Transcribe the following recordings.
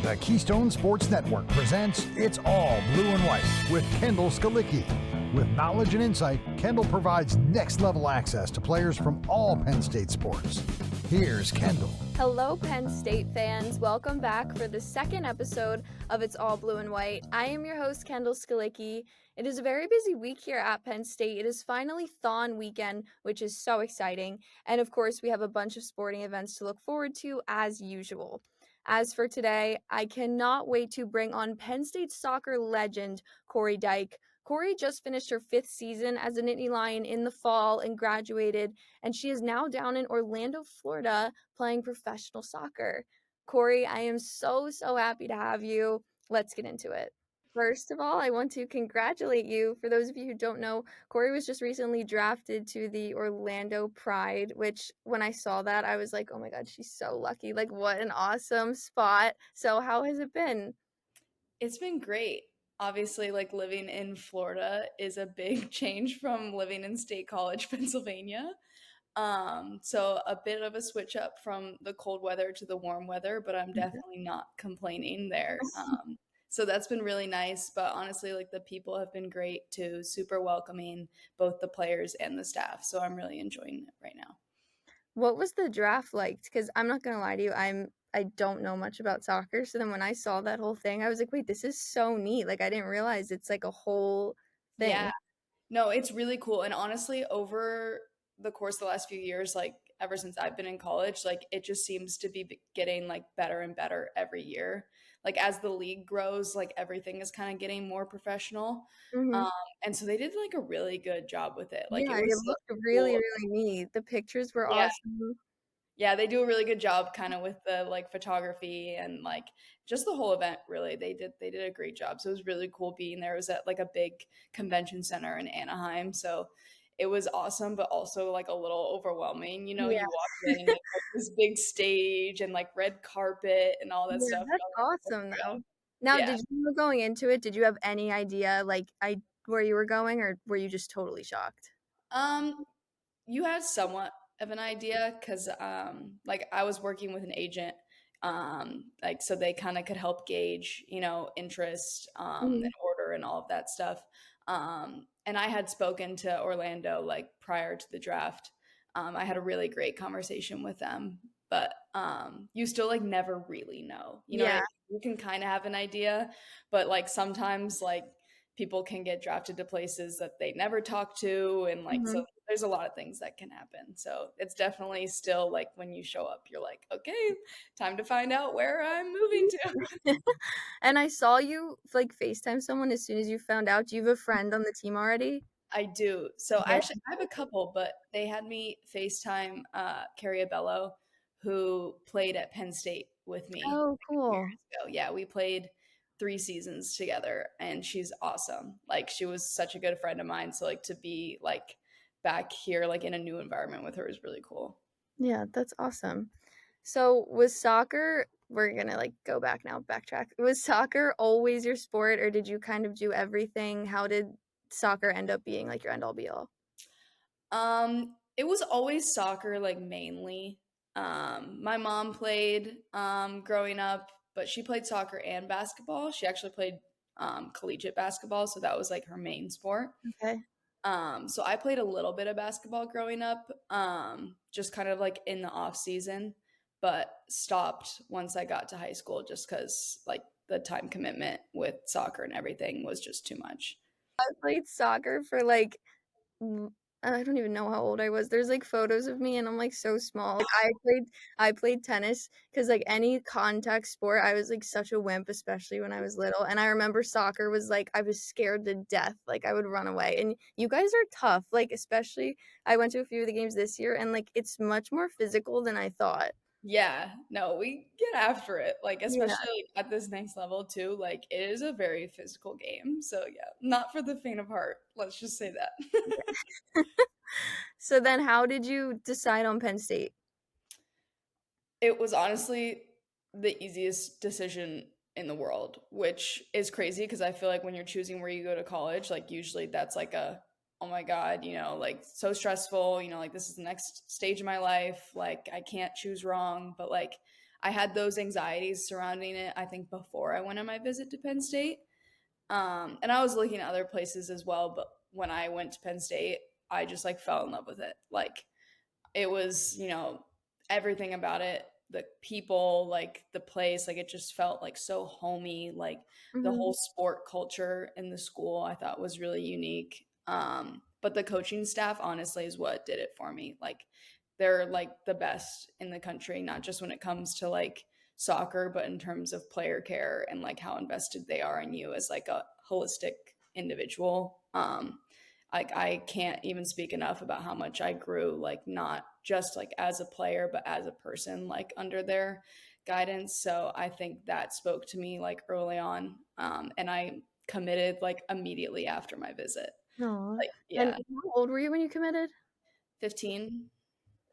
The Keystone Sports Network presents It's All Blue and White with Kendall Skalicky. With knowledge and insight, Kendall provides next-level access to players from all Penn State sports. Here's Kendall. Hello, Penn State fans. Welcome back for the second episode of It's All Blue and White. I am your host, Kendall Skalicky. It is a very busy week here at Penn State. It is finally Thon weekend, which is so exciting. And of course, we have a bunch of sporting events to look forward to as usual. As for today, I cannot wait to bring on Penn State soccer legend Cori Dyke. Cori just finished her 5th season as a Nittany Lion in the fall and graduated, and she is now down in Orlando, Florida, playing professional soccer. Cori, I am so happy to have you. Let's get into it. First of all, I want to congratulate you. For those of you who don't know, Cori was just recently drafted to the Orlando Pride, which when I saw that, I was like, oh my God, she's so lucky. Like, what an awesome spot. So how has it been? It's been great. Obviously, like living in Florida is a big change from living in State College, Pennsylvania. So a bit of a switch up from the cold weather to the warm weather, but I'm definitely not complaining there. So that's been really nice. But honestly, like the people have been great too, super welcoming, both the players and the staff. So I'm really enjoying it right now. What was the draft like? Because I'm not gonna lie to you, I don't know much about soccer. So then when I saw that whole thing, I was like, wait, this is so neat. Like I didn't realize it's like a whole thing. Yeah. No, it's really cool. And honestly, over the course of the last few years, like ever since I've been in college, like it just seems to be getting like better and better every year. Like as the league grows, like everything is kind of getting more professional. Mm-hmm. And so they did like a really good job with it. Like Yeah, it it was so looked really, cool. really neat. The pictures were Yeah. awesome. Yeah, they do a really good job kind of with the like photography and like just the whole event really. They did a great job. So it was really cool being there. It was at like a big convention center in Anaheim. So it was awesome, but also like a little overwhelming. You know, Yeah, you walk in and it's like this big stage and like red carpet and all that yeah, stuff. that's You're like, oh awesome my though. God. Now, Yeah. did you going into it, did you have any idea like where you were going, or were you just totally shocked? Um, you had somewhat of an idea because like I was working with an agent, like so they kind of could help gauge, you know, interest, and Mhm. order and all of that stuff. And I had spoken to Orlando like prior to the draft. I had a really great conversation with them, but you still like never really know, you know what I Yeah. mean? You can kind of have an idea, but like sometimes like people can get drafted to places that they never talk to, and like so Mhm. there's a lot of things that can happen. So it's definitely still like when you show up, you're like, okay, time to find out where I'm moving to. And I saw you like FaceTime someone as soon as you found out. Do you have a friend on the team already? I do. So Very actually, I have a couple, but they had me FaceTime Carrie Abello, who played at Penn State with me Oh, years cool. ago. Yeah, we played 3 seasons together, and she's awesome. Like she was such a good friend of mine. So like to be like back here, like in a new environment with her is really cool. Yeah, that's awesome. So was soccer, we're gonna like go back now, backtrack. Was soccer always your sport, or did you kind of do everything? How did soccer end up being like your end all be all? It was always soccer, like mainly. My mom played growing up, but she played soccer and basketball. She actually played collegiate basketball, so that was like her main sport. Okay. So I played a little bit of basketball growing up, just kind of like in the off season, but stopped once I got to high school just because like the time commitment with soccer and everything was just too much. I played soccer for like Mm, I don't even know how old I was. There's like photos of me and I'm like so small. Like I played tennis because like any contact sport, I was like such a wimp, especially when I was little. And I remember soccer was like I was scared to death. Like I would run away. And you guys are tough. Like especially I went to a few of the games this year and like it's much more physical than I thought. Yeah, no, we get after it. Like Yeah. especially like, at this next level too. Like it is a very physical game. So yeah, not for the faint of heart. Let's just say that. So then how did you decide on Penn State? It was honestly the easiest decision in the world, which is crazy because I feel like when you're choosing where you go to college, like usually that's like a, oh my God, you know, like so stressful, you know, like this is the next stage of my life. Like I can't choose wrong. But like I had those anxieties surrounding it, I think, before I went on my visit to Penn State. And I was looking at other places as well, but when I went to Penn State, I just like fell in love with it. Like it was, everything about it, the people, like the place, like it just felt like so homey. Like the Mhm. whole sport culture in the school I thought was really unique. But the coaching staff honestly is what did it for me. Like they're like the best in the country, not just when it comes to like soccer, but in terms of player care and like how invested they are in you as like a holistic individual. Like I can't even speak enough about how much I grew, like not just like as a player, but as a person, like under their guidance. So I think that spoke to me like early on, and I committed like immediately after my visit. Aw. Like And yeah, how old were you when you committed? 15.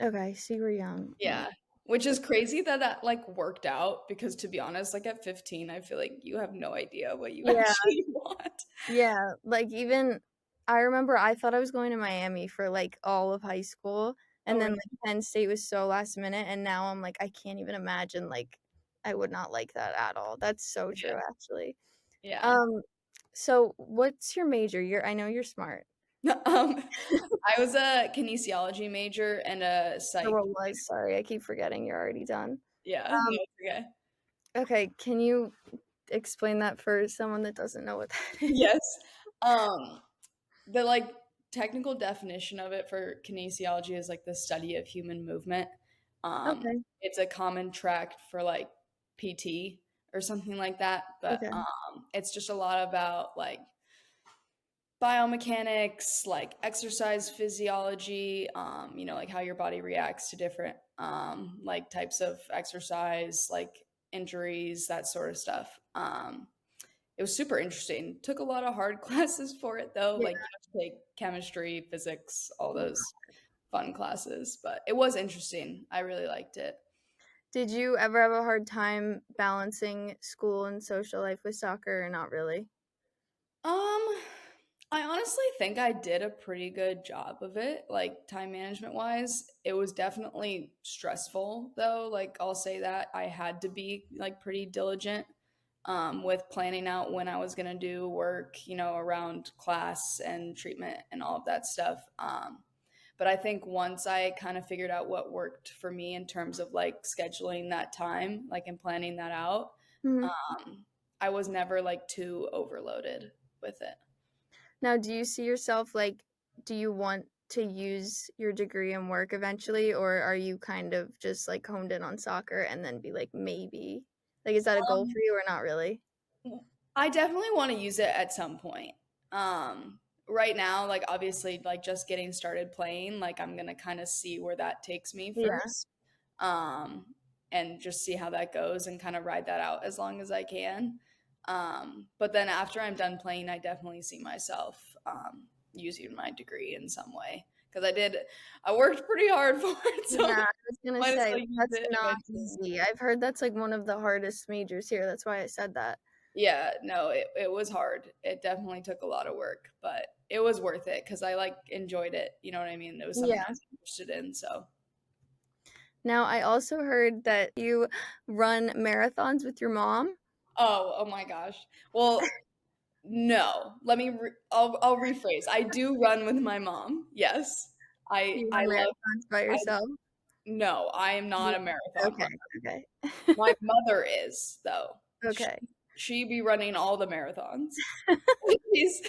Okay, so you were young. Yeah. Which is crazy that that like worked out because to be honest, like at 15, I feel like you have no idea what you Yeah, actually want. yeah, like, even I remember I thought I was going to Miami for, like, all of high school, Oh, and then, really? like, Penn State was so last minute, and now I'm like, I can't even imagine, like, I would not like that at all. That's so Yeah. true, actually. Yeah. Um, so what's your major? I know you're smart. Um, I was a kinesiology major and a Or psych. what was? Sorry, I keep forgetting you're already done. Yeah, no, Um, it's okay. okay, can you explain that for someone that doesn't know what that is? Yes. Um, the like technical definition of it for kinesiology is like the study of human movement. Okay, It's a common tract for like PT or something like that, but okay. it's just a lot about like biomechanics, like exercise physiology, like how your body reacts to different like types of exercise, like injuries, that sort of stuff. It was super interesting. Took a lot of hard classes for it though, Yeah. like you have to take chemistry, physics, all those fun classes, but it was interesting. I really liked it. Did you ever have a hard time balancing school and social life with soccer or not really? Um, I honestly think I did a pretty good job of it, like time management wise. It was definitely stressful though. Like I'll say that I had to be like pretty diligent with planning out when I was gonna do work, around class and treatment and all of that stuff. But I think once I kind of figured out what worked for me in terms of like scheduling that time, like and planning that out, Mhm. um, I was never like too overloaded with it. Now, do you see yourself do you want to use your degree in work eventually, or are you kind of just like honed in on soccer and then be like, maybe? Like, is that a goal Um, for you or not really? I definitely want to use it at some point. Right now, like obviously, like just getting started playing, like I'm gonna kind of see where that takes me Yeah. first, um, and just see how that goes and kind of ride that out as long as I can. But then after I'm done playing, I definitely see myself using my degree in some way because I worked pretty hard for it, so Yeah, I was gonna might as say well use that's it not eventually. easy. I've heard that's like one of the hardest majors here. That's why I said that. Yeah, no, it was hard. It definitely took a lot of work, but it was worth it because I like enjoyed it. You know what I mean? It was something I Yeah. was interested in. So, Now, I also heard that you run marathons with your mom. oh my gosh. Well, no. I'll rephrase. I do run with my mom. Yes. You I run love marathons by I yourself? no, I am not You a marathon Okay, runner. okay. My mother is though. She Okay. she be running all the marathons. She's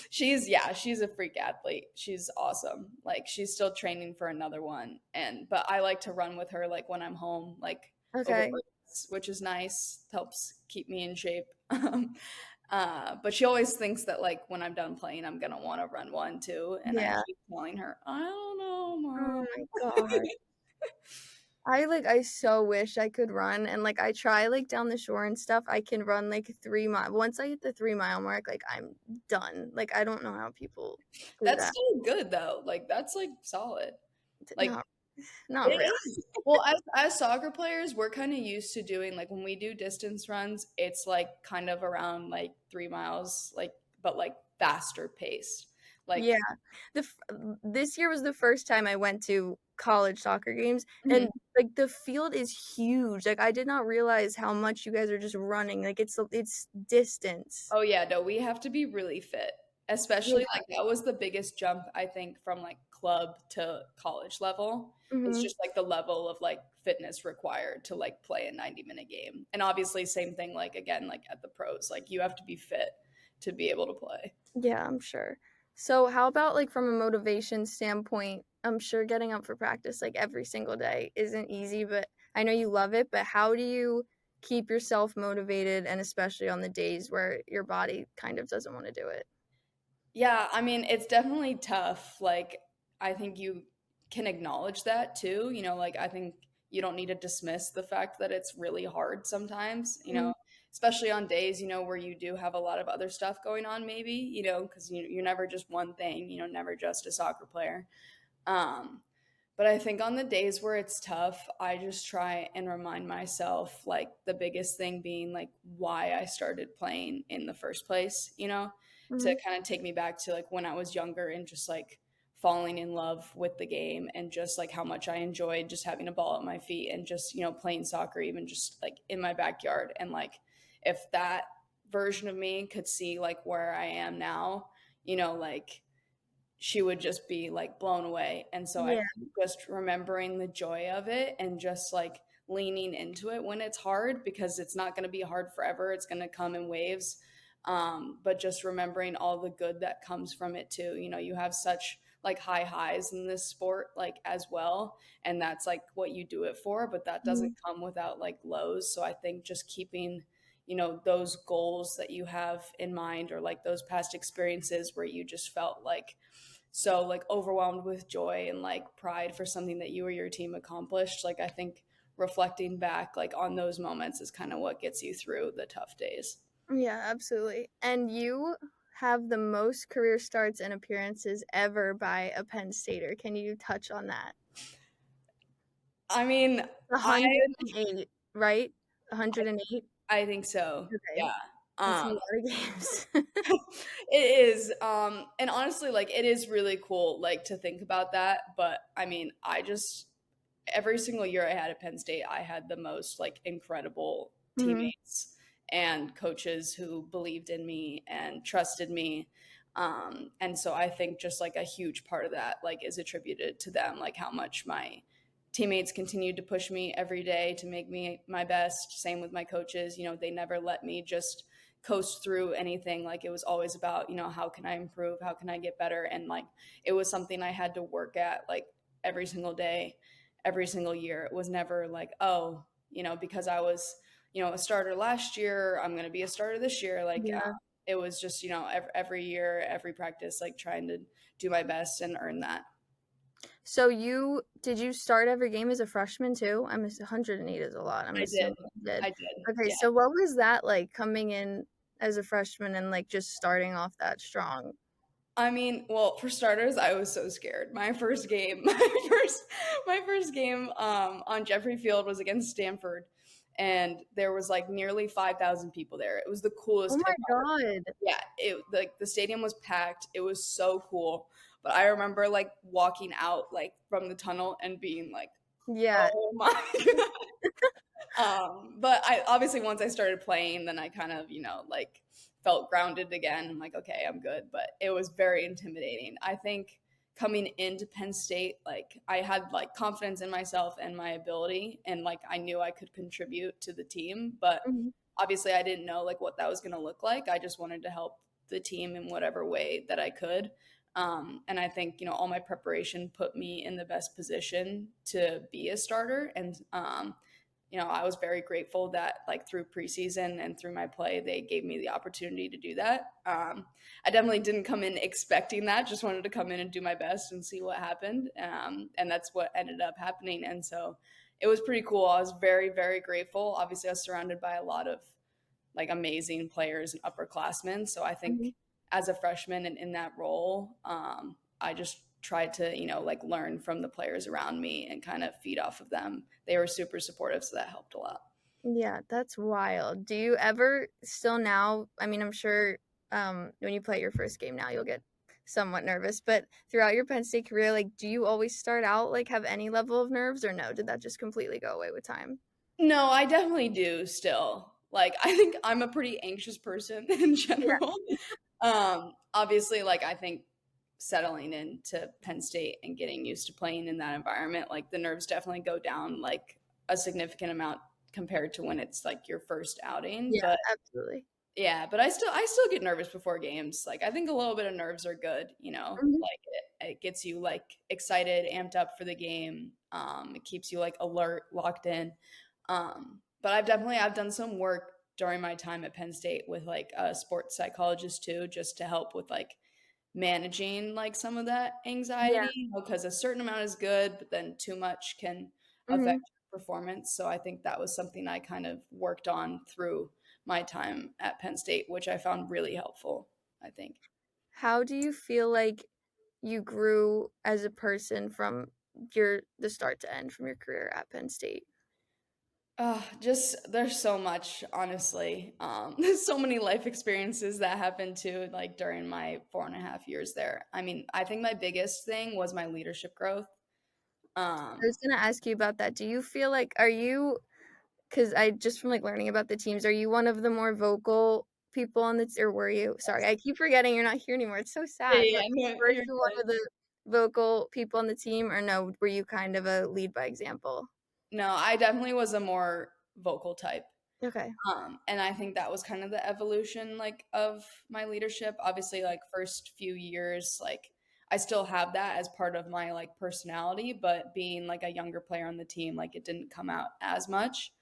she's a freak athlete. She's awesome. Like she's still training for another one. But I like to run with her like when I'm home, like over Okay. breaks, which is nice. Helps keep me in shape. But she always thinks that like when I'm done playing, I'm gonna want to run one too. And I Yeah. keep telling her, I don't know, Oh mom. my god. I so wish I could run, and, like, I try, like, down the shore and stuff, I can run, like, 3 mile once I hit the 3-mile mark, like, I'm done. Like, I don't know how people do That's that. still good though. Like that's like solid. Like Not not it really. is. Well, as soccer players, we're kind of used to doing like when we do distance runs, it's like kind of around like 3 miles, like but like faster paced. Yeah. Like This year was the first time I went to college soccer games, Mhm. and, like, the field is huge. Like, I did not realize how much you guys are just running. Like, it's distance. Oh, yeah, no, we have to be really fit, especially, Yeah. like, that was the biggest jump, I think, from, like, club to college level. It's Mhm. just, like, the level of, like, fitness required to, like, play a 90-minute game, and obviously, same thing, like, again, like, at the pros, like, you have to be fit to be able to play. Yeah, I'm sure. So how about, like, from a motivation standpoint? I'm sure getting up for practice, like, every single day isn't easy, but I know you love it, but how do you keep yourself motivated, and especially on the days where your body kind of doesn't wanna do it? Yeah, I mean, it's definitely tough. Like, I think you can acknowledge that too. Like, I think you don't need to dismiss the fact that it's really hard sometimes, Mhm. especially on days, where you do have a lot of other stuff going on, maybe, because you're never just one thing, never just a soccer player. Um, but I think on the days where it's tough, I just try and remind myself, like, the biggest thing being, like, why I started playing in the first place, to Mhm. kind of take me back to, like, when I was younger and just, like, falling in love with the game and just, like, how much I enjoyed just having a ball at my feet and just, playing soccer, even just, like, in my backyard. And, like, if that version of me could see, like, where I am now, like, she would just be, like, blown away. And so I Yeah. think just remembering the joy of it and just, like, leaning into it when it's hard, because it's not gonna be hard forever, it's gonna come in waves, but just remembering all the good that comes from it too. You have such, like, high highs in this sport, like, as well, and that's, like, what you do it for, but that doesn't Mhm. come without, like, lows. So I think just keeping, those goals that you have in mind, or, like, those past experiences where you just felt, like, so, like, overwhelmed with joy and, like, pride for something that you or your team accomplished. Like, I think reflecting back, like, on those moments is kind of what gets you through the tough days. Yeah, absolutely. And you have the most career starts and appearances ever by a Penn Stater. Can you touch on that? I mean, I 108, right? 108? I think so. Okay. Yeah. That's a Um lot of games. it is, and honestly, like, it is really cool, like, to think about that. But I mean, I just every single year I had at Penn State, I had the most, like, incredible Mhm. teammates and coaches who believed in me and trusted me. And so I think just, like, a huge part of that, like, is attributed to them, like, how much my teammates continued to push me every day to make me my best. Same with my coaches. They never let me just coast through anything. Like, it was always about, how can I improve? How can I get better? And, like, it was something I had to work at, like, every single day, every single year. It was never like, oh, because I was, a starter last year, I'm going to be a starter this year. Like, Yeah. it was just, every year, every practice, like, trying to do my best and earn that. So did you start every game as a freshman too? 108 is a lot. I'm I did. assuming you did. I did. Okay, Yeah. so what was that like coming in as a freshman and like just starting off that strong? I mean, well, for starters, I was so scared. My first game, my first game on Jeffrey Field was against Stanford, and there was, like, nearly 5,000 people there. It was the Oh coolest my thing. God. Yeah, it like, the stadium was packed. It was so cool. But I remember, like, walking out, like, from the tunnel and being like, Yeah. "Oh my god." But I obviously, once I started playing, then I kind of, like, felt grounded again. I'm like, okay, I'm good. But it was very intimidating. I think coming into Penn State, like, I had, like, confidence in myself and my ability, and, like, I knew I could contribute to the team. But Mhm. obviously I didn't know, like, what that was going to look like. I just wanted to help the team in whatever way that I could. And I think, all my preparation put me in the best position to be a starter. And I was very grateful that, like, through preseason and through my play, they gave me the opportunity to do that. I definitely didn't come in expecting that, just wanted to come in and do my best and see what happened. And that's what ended up happening. And so it was pretty cool. I was very, very grateful. Obviously, I was surrounded by a lot of, like, amazing players and upperclassmen. So I Mhm. think as a freshman and in that role, I just tried to, like, learn from the players around me and kind of feed off of them. They were super supportive, so that helped a lot. Yeah, that's wild. Do you ever still now, I mean, I'm sure when you play your first game now, you'll get somewhat nervous, but throughout your Penn State career, like, do you always start out, like, have any level of nerves, or no? Did that just completely go away with time? No, I definitely do still. Like, I think I'm a pretty anxious person in Yeah. general. Obviously, like, I think settling into Penn State and getting used to playing in that environment, like, the nerves definitely go down, like, a significant amount compared to when it's, like, your first outing, Yeah, but absolutely. yeah, but I still get nervous before games. Like, I think a little bit of nerves are good, you know? Mhm. Like, it gets you, like, excited, amped up for the game. It keeps you, like, alert, locked in. But I've done some work during my time at Penn State with, like, a sports psychologist too, just to help with, like, managing, like, some of that Yeah. anxiety, you know, 'cause a certain amount is good, but then too much can affect Mhm. your performance. So I think that was something I kind of worked on through my time at Penn State, which I found really helpful, I think. How do you feel like you grew as a person from the start to end from your career at Penn State? Just there's so much, honestly. There's so many life experiences that happened too, like during my 4.5 years there. I mean, I think my biggest thing was my leadership growth. I Um, was gonna ask you about that. Do you feel like are you? Because I just from, like, learning about the teams, are you one of the more vocal people on the t or were you? Sorry, I keep forgetting you're not here anymore, it's so yeah, sad, yeah, but yeah, no, were you're you one good. of the vocal people on the team, or no, were you kind of a lead by example? No, I definitely was a more vocal type. Okay. And I think that was kind of the evolution like of my leadership. Obviously, like first few years, like I still have that as part of my like personality, but being like a younger player on the team, like it didn't come out as much.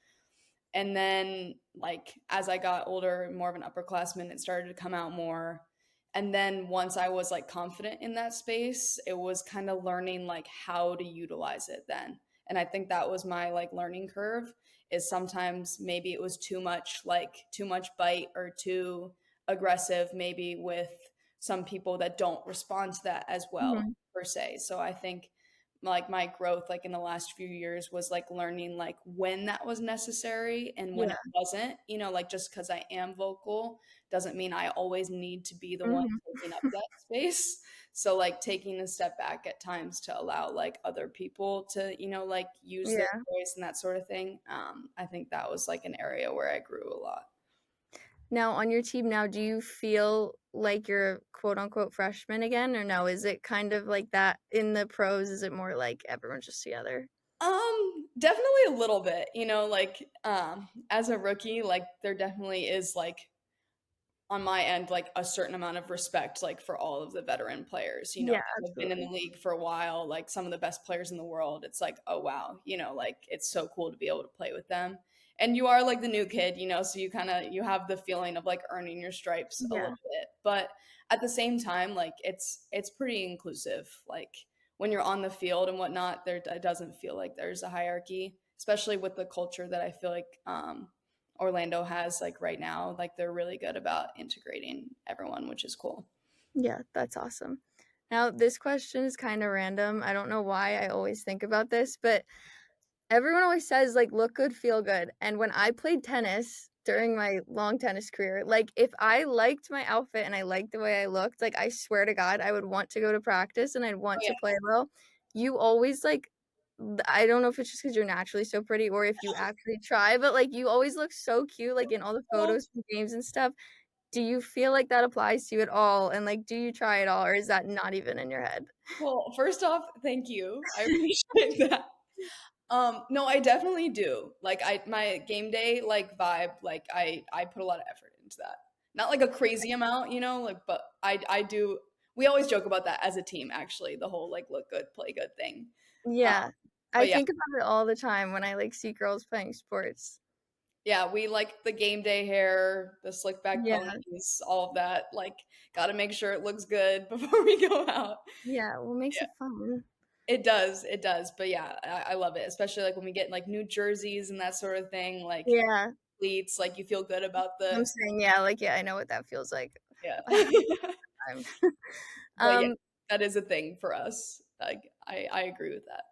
And then like as I got older, more of an upperclassman, it started to come out more. And then once I was like confident in that space, it was kind of learning like how to utilize it then. And I think that was my like learning curve is sometimes maybe it was too much like too much bite or too aggressive maybe with some people that don't respond to that as well Mhm. per se. So I think like my growth like in the last few years was like learning like when that was necessary and when Yeah. it wasn't, you know, like just because I am vocal doesn't mean I always need to be the one Mhm. taking up that space. So like taking a step back at times to allow like other people to, you know, like use their Yeah. voice and that sort of thing. I think that was like an area where I grew a lot. Now on your team now, do you feel like you're a quote unquote freshman again, or no? Is it kind of like that in the pros? Is it more like everyone's just together? Definitely a little bit, you know, like as a rookie, like there definitely is like on my end like a certain amount of respect like for all of the veteran players, you know, Yeah, that have been in the absolutely. league for a while, like some of the best players in the world. It's like, oh wow, you know, like it's so cool to be able to play with them. And you are like the new kid, you know, so you kind of you have the feeling of like earning your stripes a Yeah. little bit. But at the same time, like it's pretty inclusive. Like when you're on the field and whatnot, there it doesn't feel like there's a hierarchy, especially with the culture that I feel like Orlando has like right now. Like they're really good about integrating everyone, which is cool. Yeah, that's awesome. Now, this question is kind of random. I don't know why I always think about this, but everyone always says, like, look good, feel good. And when I played tennis during my long tennis career, like, if I liked my outfit and I liked the way I looked, like, I swear to God, I would want to go to practice and I'd Oh want yeah. to play well. You always, like, I don't know if it's just because you're naturally so pretty or if you actually try, but, like, you always look so cute, like, in all the Well, photos from games and stuff. Do you feel like that applies to you at all? And, like, do you try it all, or is that not even in your head? well, first off, thank you. I appreciate that. No, I definitely do. Like I my game day like vibe, like I put a lot of effort into that. Not like a crazy amount, you know, like but I do we always joke about that as a team actually, the whole like look good, play good thing. Um, Yeah. I but yeah, think about it all the time when I, like, see girls playing sports. yeah, we like the game day hair, the slick back Yeah. ponies, all of that. Like got to make sure it looks good before we go out. Yeah, what makes Yeah. it fun? It does. But yeah, I love it, especially like when we get like new jerseys and that sort of thing, like Yeah. cleats, like you feel good about the I'm saying, yeah, like, yeah, I know what that feels like. yeah. I have time. But yeah, Um, that is a thing for us. Like I agree with that.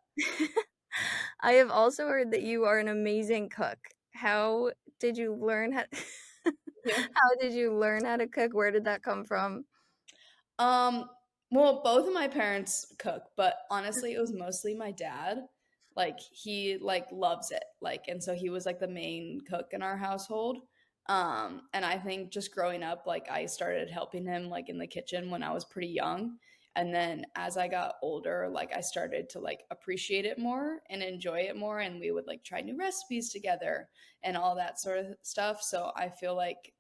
I have also heard that you are an amazing cook. How did you learn how Yeah. how did you learn how to cook? Where did that come from? Um Well, both of my parents cook, but honestly, it was mostly my dad. Like he like loves it. Like and so he was like the main cook in our household. And I think just growing up like I started helping him like in the kitchen when I was pretty young. And then as I got older, like I started to like appreciate it more and enjoy it more and we would like try new recipes together and all that sort of stuff. So I feel like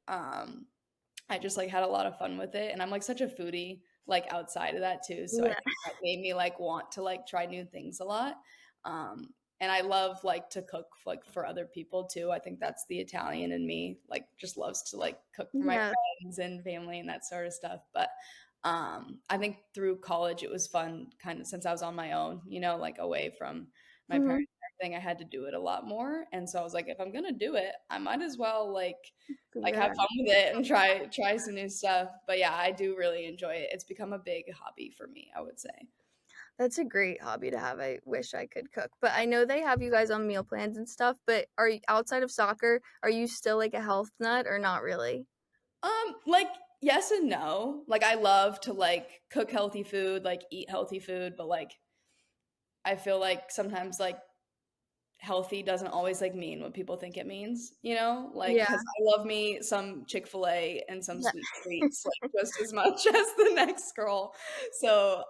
I just like had a lot of fun with it and I'm like such a foodie like outside of that too. So I Yeah. think that made me like want to like try new things a lot. Um and I love like to cook like for other people too. I think that's the Italian in me, like just loves to like cook for my Yeah. friends and family and that sort of stuff. But I think through college it was fun kind of since I was on my own, you know, like away from my Hmm. parents and everything. I had to do it a lot more. And so I was like, if I'm gonna do it, I might as well like Yeah. have fun with it and try some new stuff. But yeah, I do really enjoy it. It's become a big hobby for me, I would say. That's a great hobby to have. I wish I could cook. But I know they have you guys on meal plans and stuff, but are you outside of soccer, are you still like a health nut or not really? Like yes and no. Like I love to like cook healthy food, like eat healthy food, but like I feel like sometimes like healthy doesn't always like mean what people think it means, you know? Like Yeah. cuz I love me some Chick-fil-A and some Yeah. sweet treats like just as much as the next girl. So,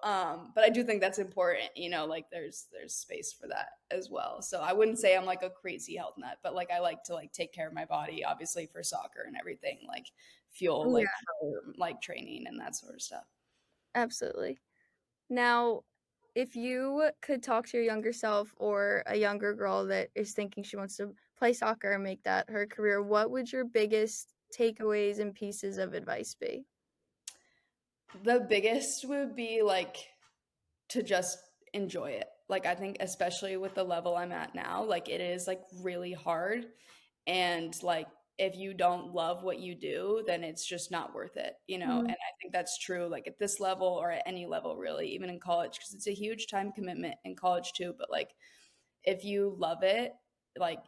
but I do think that's important, you know, like there's space for that as well. So I wouldn't say I'm like a crazy health nut, but like I like to like take care of my body obviously for soccer and everything, like fuel Yeah, like for like training and that sort of stuff. absolutely. Now, if you could talk to your younger self or a younger girl that is thinking she wants to play soccer and make that her career, what would your biggest takeaways and pieces of advice be? The biggest would be like to just enjoy it. Like I think especially with the level I'm at now, like it is like really hard and like if you don't love what you do, then it's just not worth it, you know? And Mhm. I think that's true like at this level or at any level really, even in college because it's a huge time commitment in college too, but like if you love it, like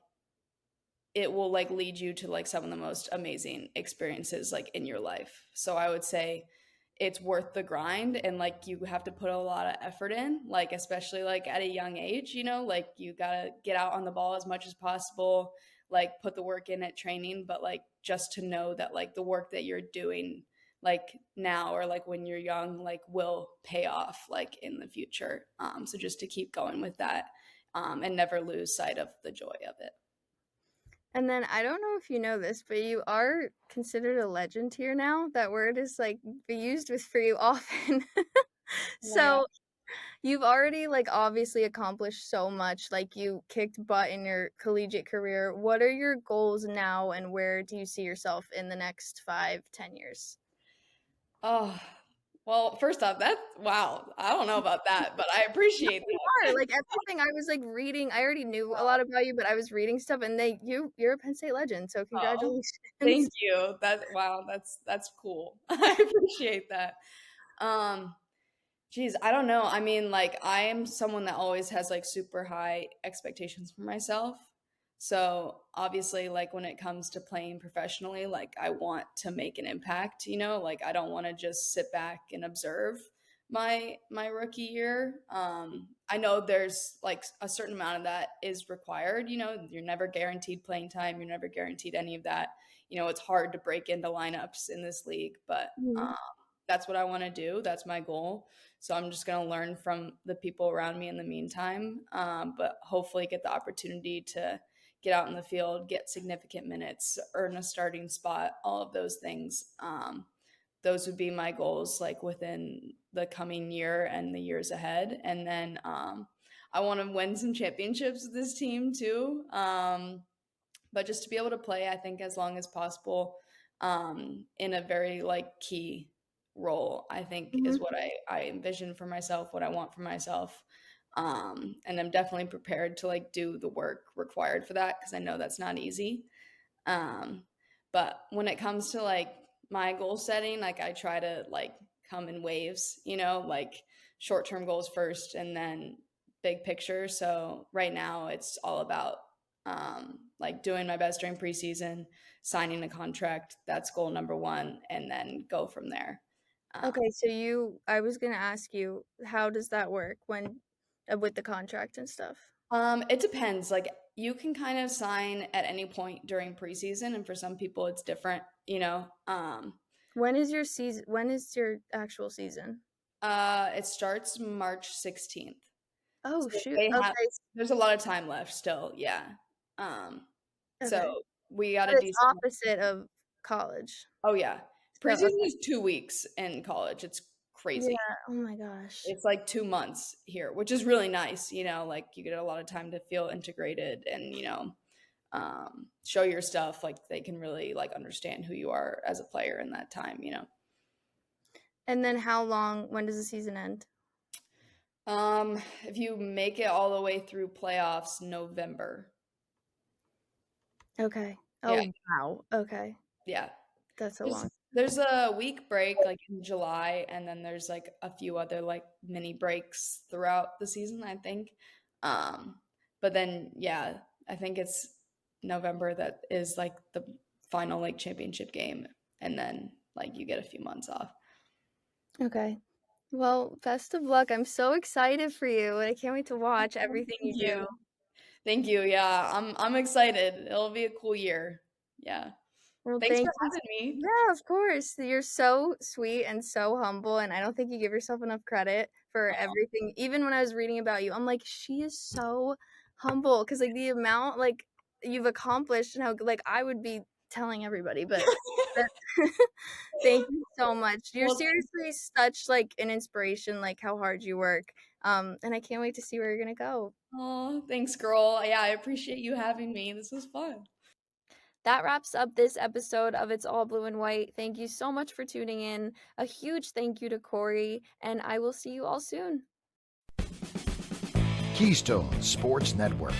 it will like lead you to like some of the most amazing experiences like in your life. So I would say it's worth the grind and like you have to put a lot of effort in, like especially like at a young age, you know, like you got to get out on the ball as much as possible, like put the work in at training, but like just to know that like the work that you're doing like now or like when you're young like will pay off like in the future. So just to keep going with that and never lose sight of the joy of it. And then I don't know if you know this, but you are considered a legend here now. That word is like be used with for you often. Oh my God. So you've already like obviously accomplished so much. Like you kicked butt in your collegiate career. What are your goals now and where do you see yourself in the next 5, 10 years? Oh, well, first off, that's wow. I don't know about that, but I No, appreciate you that. are. Like everything I was like reading, I already knew a lot about you, but I was reading stuff and you're a Penn State legend, so Oh, congratulations. thank you. That wow, that's cool. I appreciate that. Um, Geez, I don't know. I mean, like, I am someone that always has like super high expectations for myself. So, obviously, like, when it comes to playing professionally, like, I want to make an impact, you know? Like, I don't want to just sit back and observe my rookie year. I know there's like a certain amount of that is required, you know? You're never guaranteed playing time, you're never guaranteed any of that. You know, it's hard to break into lineups in this league, but Mhm. that's what I want to do. That's my goal. So I'm just going to learn from the people around me in the meantime, but hopefully get the opportunity to get out in the field, get significant minutes, earn a starting spot, all of those things. Those would be my goals like within the coming year and the years ahead. And then I want to win some championships with this team too. But just to be able to play, I think as long as possible in a very like key role, I think is Mhm. what I envision for myself, what I want for myself. And I'm definitely prepared to like do the work required for that because I know that's not easy. Um, but when it comes to like my goal setting, like I try to like come in waves, you know, like short term goals first and then big picture. So right now it's all about like doing my best during preseason, signing a contract. That's goal number one, and then go from there. Okay, so I was gonna ask you, how does that work when with the contract and stuff? It depends. Like you can kind of sign at any point during preseason, and for some people it's different, you know. When is your season? When is your actual season? It starts March 16th. Oh So shoot. they have Okay. there's a lot of time left still, yeah. Um, Okay. so we got But a it's decent opposite of college. Oh yeah. So Preseason okay. is 2 weeks in college. It's crazy. Yeah. Oh my gosh. It's like 2 months here, which is really nice, you know, like you get a lot of time to feel integrated and, show your stuff. Like they can really like understand who you are as a player in that time, you know. And then how long? When does the season end? If you make it all the way through playoffs, November. Okay. Yeah, Oh wow. Okay. yeah. That's so There's long. there's a week break like in July, and then there's like a few other like mini breaks throughout the season, I think. Um, but then yeah, I think it's November that is like the final like championship game, and then like you get a few months off. Okay. Well, best of luck. I'm so excited for you. I can't wait to watch Thank everything you do. you. Thank you. Yeah, I'm excited. It'll be a cool year. Yeah. Well, Thanks thank for you. having me. Yeah, of course. You're so sweet and so humble, and I don't think you give yourself enough credit for everything. Even when I was reading about you, I'm like, she is so humble because like the amount like you've accomplished and how like I would be telling everybody, but that, thank you so much. You're Well, seriously such like an inspiration, like how hard you work. And I can't wait to see where you're gonna go. oh, thanks, girl. Yeah, I appreciate you having me. This was fun. That wraps up this episode of It's All Blue and White. Thank you so much for tuning in. A huge thank you to Cori, and I will see you all soon. Keystone Sports Network.